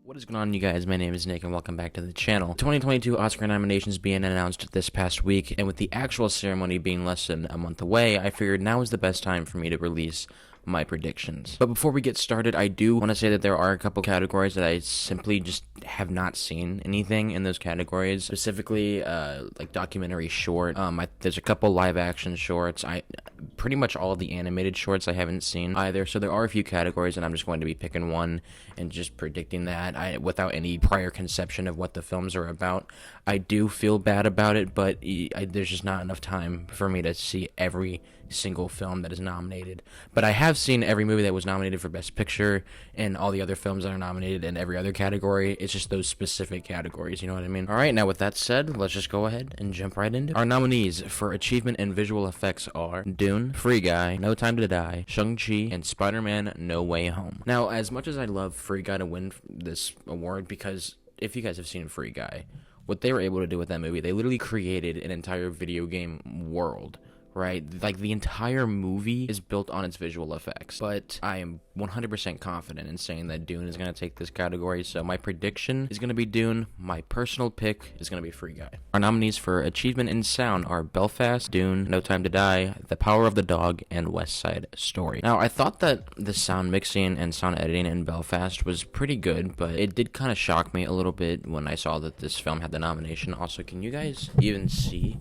What is going on, you guys? My name is Nick, and welcome back to the channel. 2022 Oscar nominations being announced this past week, and with the actual ceremony being less than a month away, I figured now is the best time for me to release my predictions. But before we get started, I do want to say that there are a couple categories that I simply just have not seen anything in those categories, specifically like documentary short. There's a couple live action shorts. Pretty much all of the animated shorts I haven't seen either, so there are a few categories, and I'm just going to be picking one and just predicting that without any prior conception of what the films are about. I do feel bad about it, but there's just not enough time for me to see every single film that is nominated. But I have seen every movie that was nominated for Best Picture and all the other films that are nominated in every other category. It's just those specific categories, you know what I mean? Alright, now with that said, let's just go ahead and jump right into it. Our nominees for achievement in visual effects are Dune, Free Guy, No Time to Die, Shang-Chi, and Spider-Man No Way Home. Now, as much as I love Free Guy to win this award, because if you guys have seen Free Guy, what they were able to do with that movie, they literally created an entire video game world. Right? Like, the entire movie is built on its visual effects. But I am 100% confident in saying that Dune is going to take this category. So my prediction is going to be Dune. My personal pick is going to be Free Guy. Our nominees for achievement in sound are Belfast, Dune, No Time to Die, The Power of the Dog, and West Side Story. Now, I thought that the sound mixing and sound editing in Belfast was pretty good, but it did kind of shock me a little bit when I saw that this film had the nomination. Also, can you guys even see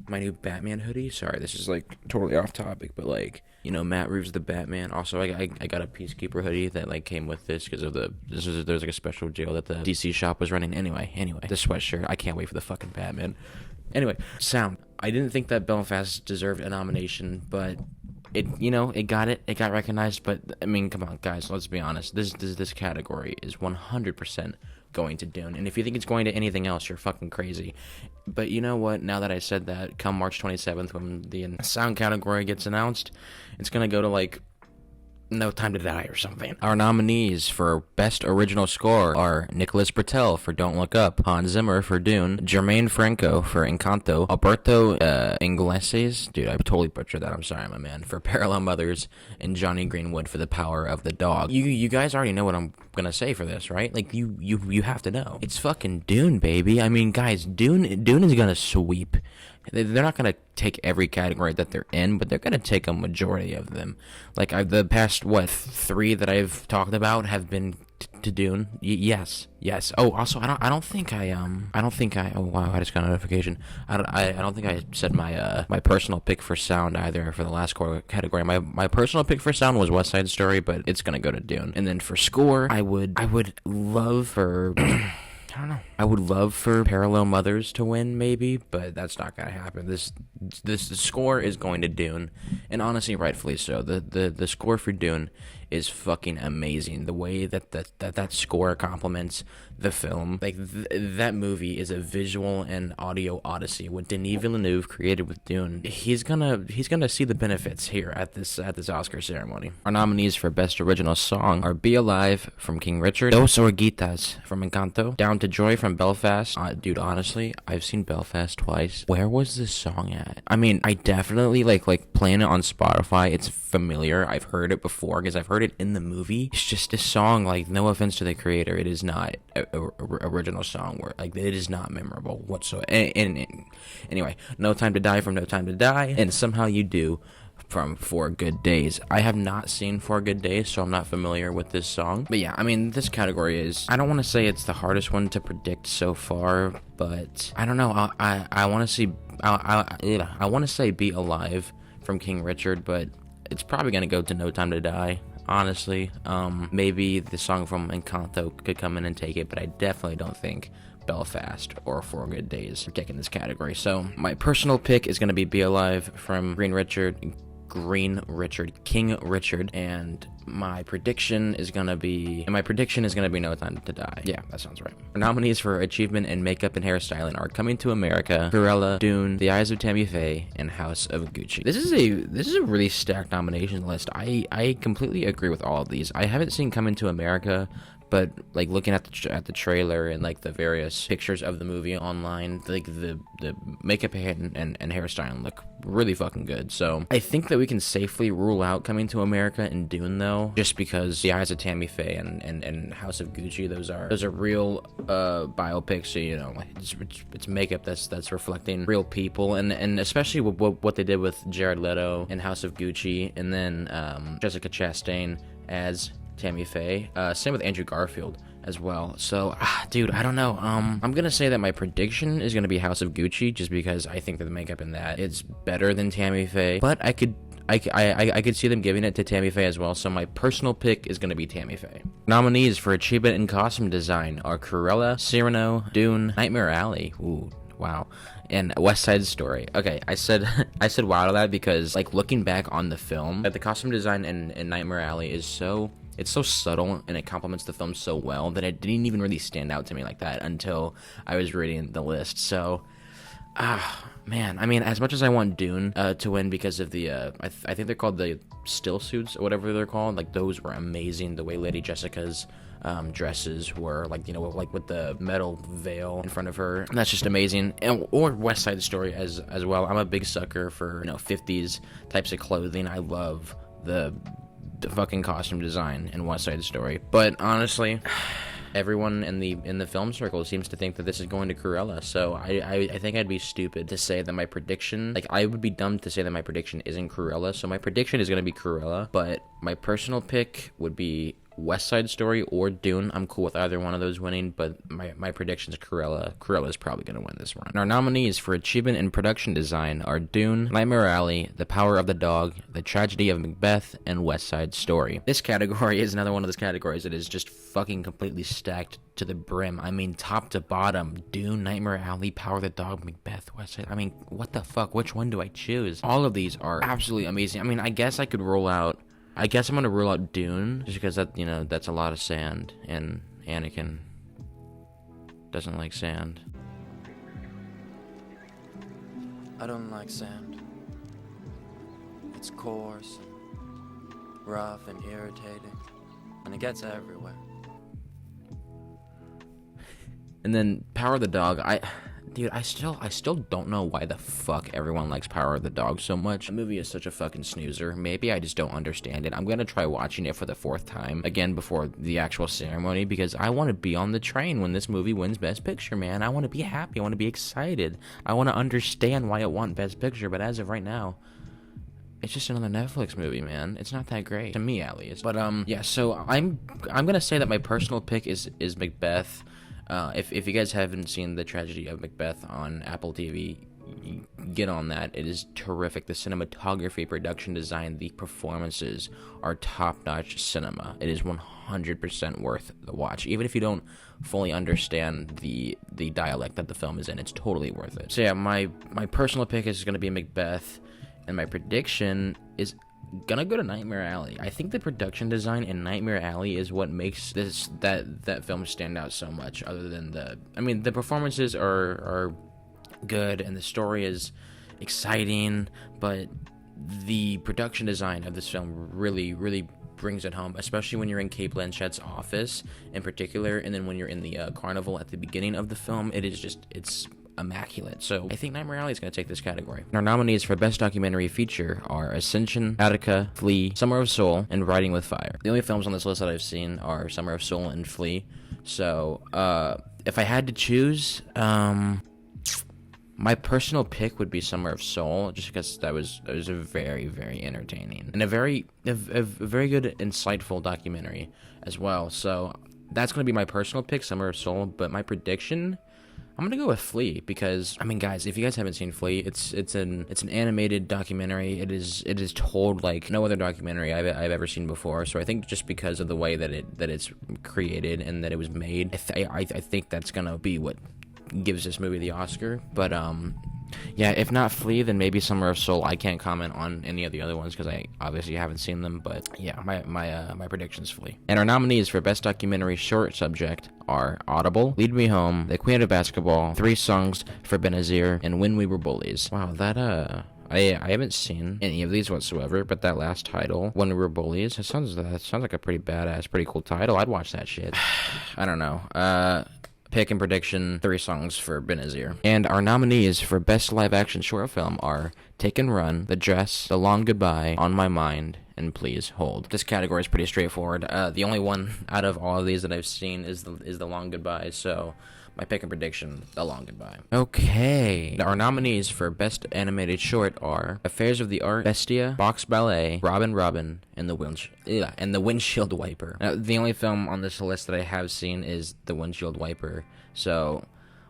my new Batman hoodie? Sorry, this is like totally off topic, but like, you know, Matt Reeves the Batman. Also, I got a Peacekeeper hoodie that like came with this because of there's like a special deal that the DC shop was running. Anyway, the sweatshirt. I can't wait for the fucking Batman. Anyway, sound. I didn't think that Belfast deserved a nomination, but it got recognized. But I mean, come on, guys, let's be honest. This category is 100% going to Dune, and if you think it's going to anything else, you're fucking crazy. But you know what? Now that I said that, come March 27th, when the sound category gets announced, it's gonna go to like No Time to Die or something. Our nominees for Best Original Score are Nicholas Britell for Don't Look Up, Hans Zimmer for Dune, Jermaine Franco for Encanto, Alberto Iglesias, dude, I totally butchered that, I'm sorry, my man, for Parallel Mothers, and Johnny Greenwood for The Power of the Dog. You guys already know what I'm gonna say for this, right? Like, you have to know. It's fucking Dune, baby. I mean, guys, Dune is gonna sweep. They're not going to take every category that they're in, but they're going to take a majority of them. Like, the past, 3 that I've talked about have been to Dune. Yes. Oh, also, I don't think oh wow, I just got a notification. I don't think I said my personal pick for sound either for the last category. My personal pick for sound was West Side Story, but it's going to go to Dune. And then for score, I would love for I don't know. I would love for Parallel Mothers to win, maybe, but that's not gonna happen. The score is going to Dune, and honestly, rightfully so. The score for Dune is fucking amazing. The way that score complements the film, like that movie is a visual and audio odyssey. What Denis Villeneuve created with Dune, he's gonna see the benefits here at this Oscar ceremony. Our nominees for Best Original Song are Be Alive from King Richard, Dos Oruguitas from Encanto, Down to Joy from Belfast. Dude, honestly, I've seen Belfast twice. Where was this song at? I mean, I definitely like playing it on Spotify. It's familiar. I've heard it before because I've heard it in the movie. It's just a song, like, no offense to the creator, it is not a original song where, like, it is not memorable whatsoever. And anyway, No Time to Die from No Time to Die, and Somehow You Do from 4 Good Days. I have not seen 4 Good Days, so I'm not familiar with this song. But yeah, I mean, this category is, I don't want to say it's the hardest one to predict so far, but I don't know. I want to say Be Alive from King Richard, but it's probably going to go to No Time to Die, honestly. Maybe the song from Encanto could come in and take it, but I definitely don't think Belfast or 4 Good Days are taking this category. So my personal pick is going to be Alive from King Richard, and my prediction is gonna be No Time to Die. Yeah, that sounds right. Our nominees for achievement in makeup and hairstyling are Coming to America, Cruella, Dune, The Eyes of Tammy Faye, and House of Gucci. This is a really stacked nomination list. I completely agree with all of these. I haven't seen Coming to America, but like looking at the trailer and like the various pictures of the movie online, like the makeup and hairstyling look really fucking good. So I think that we can safely rule out Coming to America and Dune, though, just because The Eyes of Tammy Faye and House of Gucci, those are real biopics. So, you know, it's makeup that's reflecting real people, and especially what they did with Jared Leto in House of Gucci, and then Jessica Chastain as Tammy Faye. Same with Andrew Garfield as well. So, dude, I don't know. I'm gonna say that my prediction is gonna be House of Gucci, just because I think that the makeup in that is better than Tammy Faye. But I could see them giving it to Tammy Faye as well. So my personal pick is gonna be Tammy Faye. Nominees for achievement in costume design are Cruella, Cyrano, Dune, Nightmare Alley. Ooh, wow. And West Side Story. Okay, I said wow to that because, like, looking back on the film, the costume design in Nightmare Alley is so subtle, and it complements the film so well that it didn't even really stand out to me like that until I was reading the list. So, man, I mean, as much as I want Dune to win because of the, I think they're called the still suits or whatever they're called. Like, those were amazing. The way Lady Jessica's dresses were, like, you know, like with the metal veil in front of her. That's just amazing. Or West Side Story as well. I'm a big sucker for, you know, 50s types of clothing. I love the fucking costume design in West Side Story. But honestly, everyone in the film circle seems to think that this is going to Cruella. So I think I'd be stupid to say that my prediction, like, I would be dumb to say that my prediction isn't Cruella. So my prediction is going to be Cruella, but my personal pick would be West Side Story or Dune. I'm cool with either one of those winning, but my prediction is Cruella. Cruella's probably going to win this one. Our nominees for achievement in production design are Dune, Nightmare Alley, The Power of the Dog, The Tragedy of Macbeth, and West Side Story. This category is another one of those categories that is just fucking completely stacked to the brim. I mean, top to bottom, Dune, Nightmare Alley, Power of the Dog, Macbeth, West Side. I mean, what the fuck? Which one do I choose? All of these are absolutely amazing. I mean, I guess I could rule out, I guess I'm gonna rule out Dune, just because that, you know, that's a lot of sand, and Anakin doesn't like sand. I don't like sand. It's coarse and rough and irritating, and it gets everywhere. And then Power of the Dog, Dude, I still don't know why the fuck everyone likes Power of the Dog so much. The movie is such a fucking snoozer. Maybe I just don't understand it. I'm gonna try watching it for the 4th time, again, before the actual ceremony, because I want to be on the train when this movie wins Best Picture, man. I want to be happy. I want to be excited. I want to understand why it won Best Picture, but as of right now, it's just another Netflix movie, man. It's not that great. To me, at least. But, yeah, so I'm gonna say that my personal pick is Macbeth. If you guys haven't seen The Tragedy of Macbeth on Apple TV, get on that. It is terrific. The cinematography, production design, the performances are top-notch cinema. It is 100% worth the watch. Even if you don't fully understand the dialect that the film is in, it's totally worth it. So yeah, my personal pick is going to be Macbeth, and my prediction is gonna go to Nightmare Alley. I think the production design in Nightmare Alley is what makes that film stand out so much, other than the performances are good and the story is exciting, but the production design of this film really brings it home, especially when you're in Cate Blanchett's office in particular, and then when you're in the carnival at the beginning of the film. It's immaculate. So I think Nightmare Alley is going to take this category. Our nominees for Best Documentary Feature are Ascension, Attica, Flea, Summer of Soul, and Riding with Fire. The only films on this list that I've seen are Summer of Soul and Flea. So if I had to choose, my personal pick would be Summer of Soul, just because that was a very entertaining and a very good, insightful documentary as well. So that's going to be my personal pick, Summer of Soul. But my prediction, I'm gonna go with Flea, because, I mean, guys, if you guys haven't seen Flea, it's an animated documentary. It is told like no other documentary I've ever seen before. So I think just because of the way that it's created and that it was made, I think that's gonna be what gives this movie the Oscar. But yeah, if not Flea, then maybe Summer of Soul. I can't comment on any of the other ones because I obviously haven't seen them, but yeah, my prediction's Flea. And our nominees for Best Documentary Short Subject are Audible, Lead Me Home, The Queen of Basketball, 3 Songs for Benazir, and When We Were Bullies. Wow, that I haven't seen any of these whatsoever, but that last title, When We Were Bullies, that sounds like a pretty badass, pretty cool title. I'd watch that shit. I don't know. Pick and prediction, 3 songs for Benazir. And our nominees for Best Live Action Short Film are Take and Run, The Dress, The Long Goodbye, On My Mind, and Please Hold. This category is pretty straightforward. The only one out of all of these that I've seen is the Long Goodbye, so my pick and prediction, The Long Goodbye. Okay. Our nominees for Best Animated Short are Affairs of the Art, Bestia, Box Ballet, Robin, and The Windshield Wiper. Now, the only film on this list that I have seen is The Windshield Wiper, so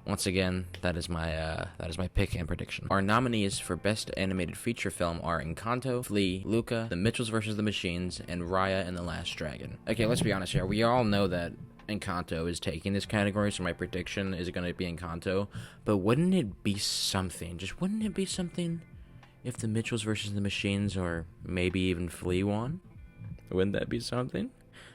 once again, that is my pick and prediction. Our nominees for Best Animated Feature Film are Encanto, Flea, Luca, The Mitchells vs. the Machines, and Raya and the Last Dragon. Okay, let's be honest here. We all know that Encanto is taking this category, so my prediction is going to be Encanto. But wouldn't it be something? Wouldn't it be something if The Mitchells vs. the Machines or maybe even Flea won? Wouldn't that be something?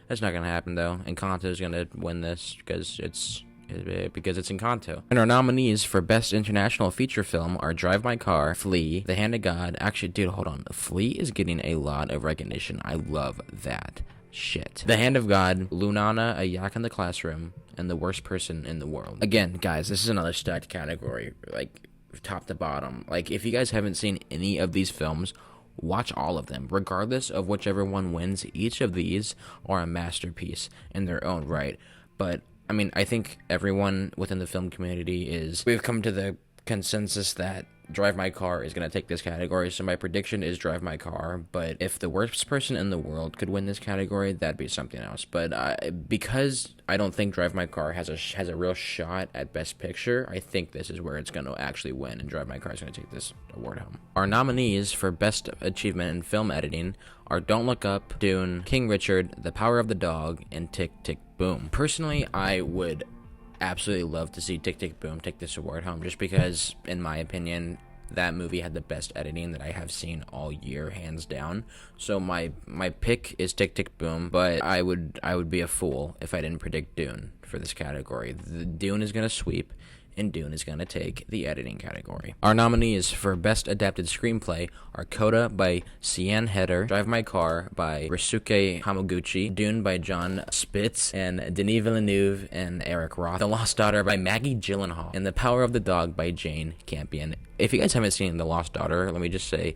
That's not going to happen, though. Encanto is going to win this because it's Encanto. And our nominees for Best International Feature Film are Drive My Car, Flea, The Hand of God. Actually, dude, hold on. Flea is getting a lot of recognition. I love that shit. The Hand of God, Lunana, A Yak in the Classroom, and The Worst Person in the World. Again, guys, this is another stacked category, like, top to bottom. Like, if you guys haven't seen any of these films, watch all of them. Regardless of whichever one wins, each of these are a masterpiece in their own right. But I mean, I think everyone within the film community we've come to the consensus that Drive My Car is going to take this category, so my prediction is Drive My Car, but if The Worst Person in the World could win this category, that'd be something else. But because I don't think Drive My Car has a real shot at Best Picture, I think this is where it's going to actually win, and Drive My Car is going to take this award home. Our nominees for Best Achievement in Film Editing are Don't Look Up, Dune, King Richard, The Power of the Dog, and Tick, Tick, Boom. Personally, I would absolutely love to see Tick, Tick, Boom take this award home, just because, in my opinion, that movie had the best editing that I have seen all year, hands down. So my pick is Tick, Tick, Boom, but I would be a fool if I didn't predict Dune for this category. Dune is going to sweep, and Dune is going to take the editing category. Our nominees for Best Adapted Screenplay are Coda by Sian Heder, Drive My Car by Ryusuke Hamaguchi, Dune by John Spitz, and Denis Villeneuve and Eric Roth, The Lost Daughter by Maggie Gyllenhaal, and The Power of the Dog by Jane Campion. If you guys haven't seen The Lost Daughter, let me just say,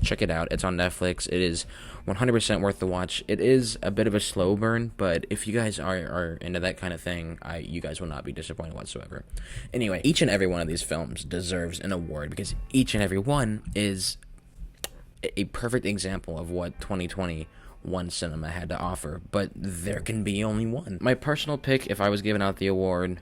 check it out. It's on Netflix. It is 100% worth the watch. It is a bit of a slow burn, but if you guys are into that kind of thing, you guys will not be disappointed whatsoever. Anyway, each and every one of these films deserves an award because each and every one is a perfect example of what 2021 cinema had to offer, but there can be only one. My personal pick, if I was giving out the award,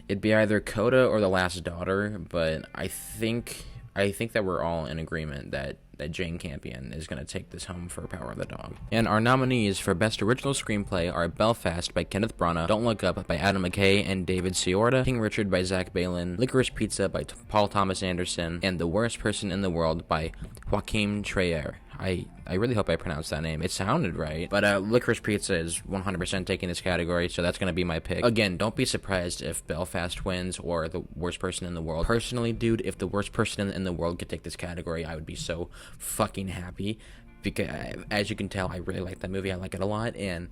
it'd be either Coda or The Last Daughter, but I think that we're all in agreement that Jane Campion is going to take this home for Power of the Dog. And our nominees for Best Original Screenplay are Belfast by Kenneth Branagh, Don't Look Up by Adam McKay and David Ciorda, King Richard by Zach Baylin, Licorice Pizza by Paul Thomas Anderson, and The Worst Person in the World by Joachim Trier. I really hope I pronounced that name. It sounded right. But Licorice Pizza is 100% taking this category, so that's going to be my pick. Again, don't be surprised if Belfast wins or The Worst Person in the World. Personally, dude, if The Worst Person in the World could take this category, I would be so fucking happy. Because, as you can tell, I really like that movie. I like it a lot, and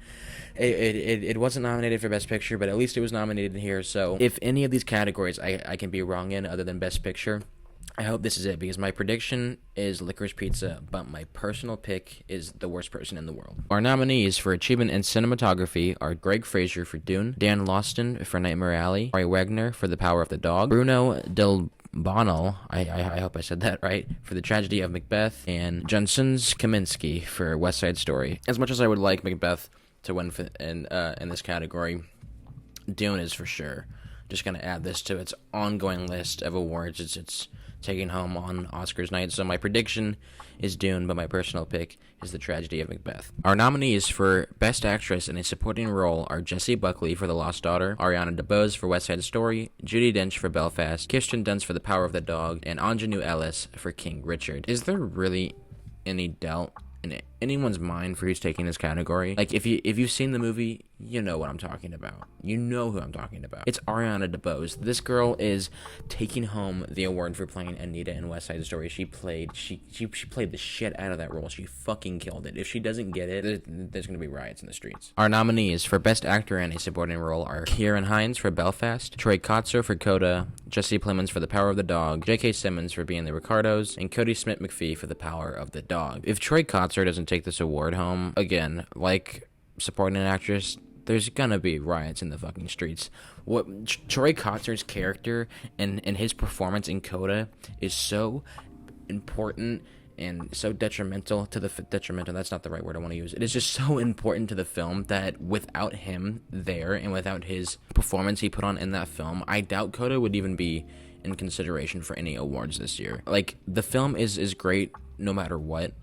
it wasn't nominated for Best Picture, but at least it was nominated here. So if any of these categories I can be wrong in other than Best Picture, I hope this is it, because my prediction is Licorice Pizza, but my personal pick is The Worst Person in the World. Our nominees for Achievement in Cinematography are Greg Fraser for Dune, Dan Lawson for Nightmare Alley, Ari Wegner for The Power of the Dog, Bruno Del Bonal, I hope I said that right, for The Tragedy of Macbeth, and Janusz Kaminski for West Side Story. As much as I would like Macbeth to win in this category, Dune is for sure just going to add this to its ongoing list of awards. It's taking home on Oscars night. So my prediction is Dune, but my personal pick is The Tragedy of Macbeth. Our nominees for Best Actress in a Supporting Role are Jessie Buckley for The Lost Daughter, Ariana DeBose for West Side Story, Judi Dench for Belfast, Kirsten Dunst for The Power of the Dog, and Anjanou Ellis for King Richard. Is there really any doubt in anyone's mind for who's taking this category. Like, if you've seen the movie, you know what I'm talking about. You know who I'm talking about. It's Ariana DeBose. This girl is taking home the award for playing Anita in West Side Story. She played the shit out of that role. She fucking killed it. If she doesn't get it, there's gonna be riots in the streets. Our nominees for Best Actor in a Supporting Role are Kieran Hines for Belfast, Troy Kotzer for Coda, Jesse Plemons for The Power of the Dog, J.K. Simmons for Being the Ricardos, and Cody Smith-McPhee for The Power of the Dog. If Troy Kotzer doesn't take this award home, again, like supporting an actress, there's gonna be riots in the fucking streets. What Troy Kotzer's character and his performance in Coda is so important and so detrimental to the detrimental. That's not the right word I want to use. It is just so important to the film that without him there and without his performance he put on in that film, I doubt Coda would even be in consideration for any awards this year. Like, the film is great no matter what.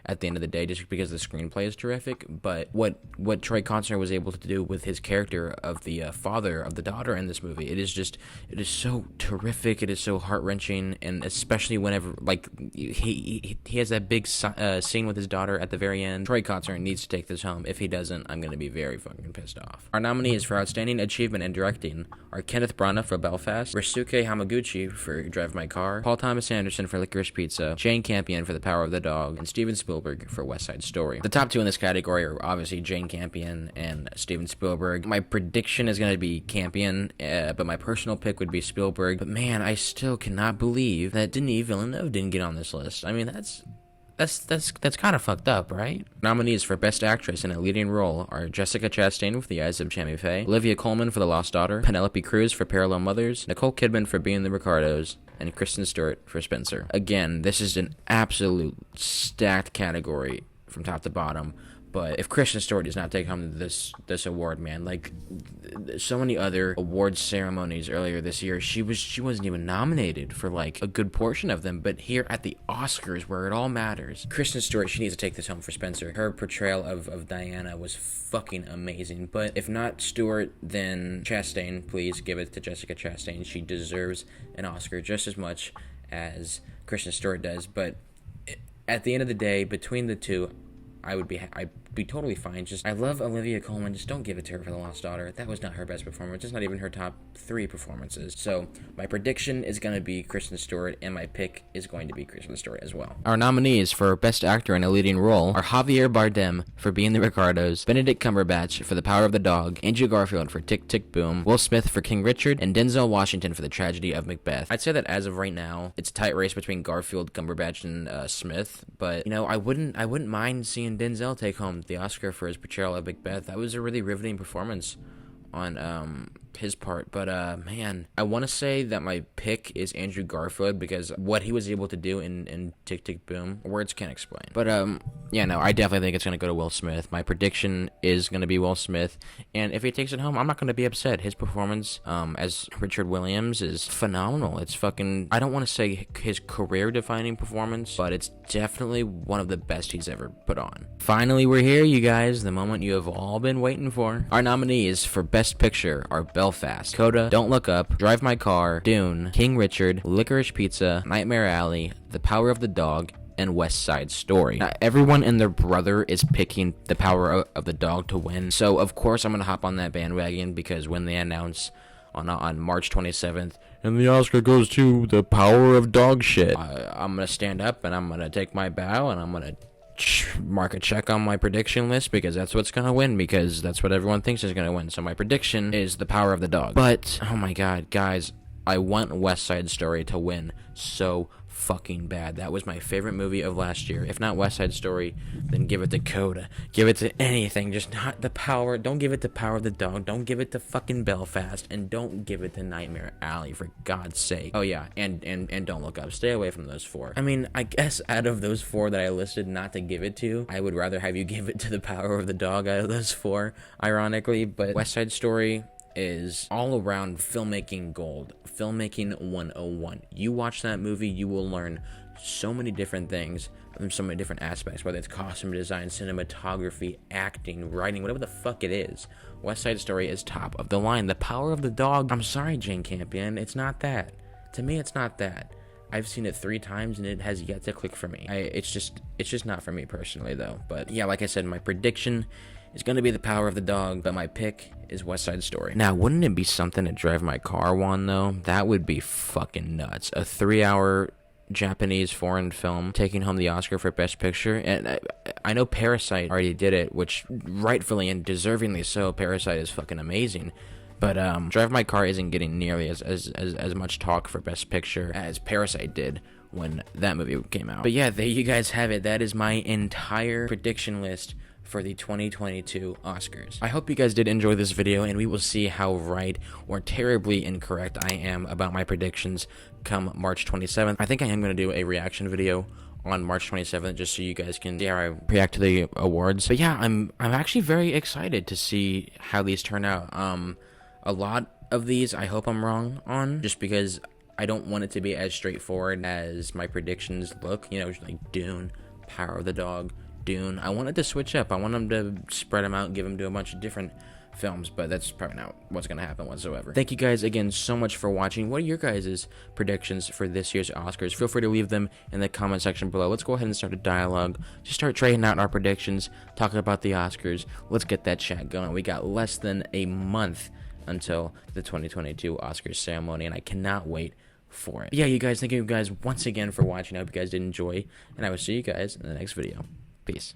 At the end of the day, just because the screenplay is terrific, but what Troy Kotzer was able to do with his character of the father of the daughter in this movie, it is so terrific. It is so heart-wrenching, and especially whenever, like, he has that big scene with his daughter at the very end. Troy Kotzer needs to take this home. If he doesn't, I'm gonna be very fucking pissed off. Our nominees for Outstanding Achievement in Directing are Kenneth Branagh for Belfast, Ryusuke Hamaguchi for Drive My Car, Paul Thomas Anderson for Licorice Pizza, Jane Campion for The Power of the Dog, and Steven Spielberg for West Side Story. The top two in this category are obviously Jane Campion and Steven Spielberg. My prediction is going to be Campion, but my personal pick would be Spielberg. But man, I still cannot believe that Denis Villeneuve didn't get on this list. I mean, that's kind of fucked up, right? Nominees for Best Actress in a Leading Role are Jessica Chastain for The Eyes of Tammy Faye, Olivia Colman for The Lost Daughter, Penelope Cruz for Parallel Mothers, Nicole Kidman for Being the Ricardos, and Kristen Stewart for Spencer. Again, this is an absolute stacked category from top to bottom. But if Kristen Stewart does not take home this award, man, like so many other awards ceremonies earlier this year, she wasn't even nominated for like a good portion of them. But here at the Oscars, where it all matters, Kristen Stewart, she needs to take this home for Spencer. Her portrayal of Diana was fucking amazing. But if not Stewart, then Chastain. Please give it to Jessica Chastain. She deserves an Oscar just as much as Kristen Stewart does. But at the end of the day, between the two, I'd be totally fine. Just, I love Olivia Colman. Just don't give it to her for The Lost Daughter. That was not her best performance. It's not even her top 3 performances. So my prediction is going to be Kristen Stewart, and my pick is going to be Kristen Stewart as well. Our nominees for Best Actor in a Leading Role are Javier Bardem for Being the Ricardos, Benedict Cumberbatch for The Power of the Dog, Andrew Garfield for Tick, Tick, Boom, Will Smith for King Richard, and Denzel Washington for The Tragedy of Macbeth. I'd say that as of right now, it's a tight race between Garfield, Cumberbatch, and Smith, but, you know, I wouldn't mind seeing Denzel take home the Oscar for his portrayal of Macbeth. That was a really riveting performance on his part. But man, I want to say that my pick is Andrew Garfield because what he was able to do in Tick Tick Boom, words can't explain. But yeah, no, I definitely think it's going to go to Will Smith. My prediction is going to be Will Smith, and if he takes it home, I'm not going to be upset. His performance as Richard Williams is phenomenal. It's fucking, I don't want to say his career-defining performance, but it's definitely one of the best he's ever put on. Finally, we're here, you guys, the moment you have all been waiting for. Our nominees for Best Picture are Belfast, Coda, Don't Look Up, Drive My Car, Dune, King Richard, Licorice Pizza, Nightmare Alley, The Power of the Dog, and West Side Story. Now, everyone and their brother is picking The Power of the Dog to win, so of course I'm going to hop on that bandwagon because when they announce on March 27th, and the Oscar goes to The Power of Dog Shit, I'm going to stand up and I'm going to take my bow and I'm going to mark a check on my prediction list because that's what's going to win, because that's what everyone thinks is going to win. So my prediction is The Power of the Dog. But, oh my god, guys, I want West Side Story to win so fucking bad. That was my favorite movie of last year. If not West Side Story, then give it to Coda. Give it to anything, just not The Power. Don't give it to Power of the Dog. Don't give it to fucking Belfast, and don't give it to Nightmare Alley, for God's sake. Oh yeah, and Don't Look Up. Stay away from those 4. I mean, I guess out of those 4 that I listed not to give it to, I would rather have you give it to The Power of the Dog out of those 4, ironically. But West Side Story is all around filmmaking gold. Filmmaking 101. You watch that movie, you will learn so many different things from so many different aspects, whether it's costume design, cinematography, acting, writing, whatever the fuck it is. West Side Story is top of the line. The Power of the Dog, I'm sorry, Jane Campion, it's not that. To me, it's not that. I've seen it 3 times and it has yet to click for me. It's just not for me personally though. But yeah, like I said, my prediction is going to be The Power of the Dog, but my pick is West Side Story. Now, wouldn't it be something to Drive My Car won though? That would be fucking nuts. A 3-hour Japanese foreign film taking home the Oscar for Best Picture. And I know Parasite already did it, which rightfully and deservingly so. Parasite is fucking amazing. But Drive My Car isn't getting nearly as much talk for Best Picture as Parasite did when that movie came out. But yeah, there you guys have it. That is my entire prediction list for the 2022 Oscars. I hope you guys did enjoy this video, and we will see how right or terribly incorrect I am about my predictions come March 27th. I think I am going to do a reaction video on March 27th, just so you guys can react to the awards. But yeah, I'm actually very excited to see how these turn out. A lot of these I hope I'm wrong on, just because I don't want it to be as straightforward as my predictions look. You know, like Dune, Power of the Dog, Dune. I wanted to switch up. I want them to spread them out and give them to a bunch of different films, but that's probably not what's going to happen whatsoever. Thank you guys again so much for watching. What are your guys' predictions for this year's Oscars? Feel free to leave them in the comment section below. Let's go ahead and start a dialogue. Just start trading out our predictions, talking about the Oscars. Let's get that chat going. We got less than a month until the 2022 Oscars ceremony, and I cannot wait for it. Yeah, you guys, thank you guys once again for watching. I hope you guys did enjoy, and I will see you guys in the next video. Peace.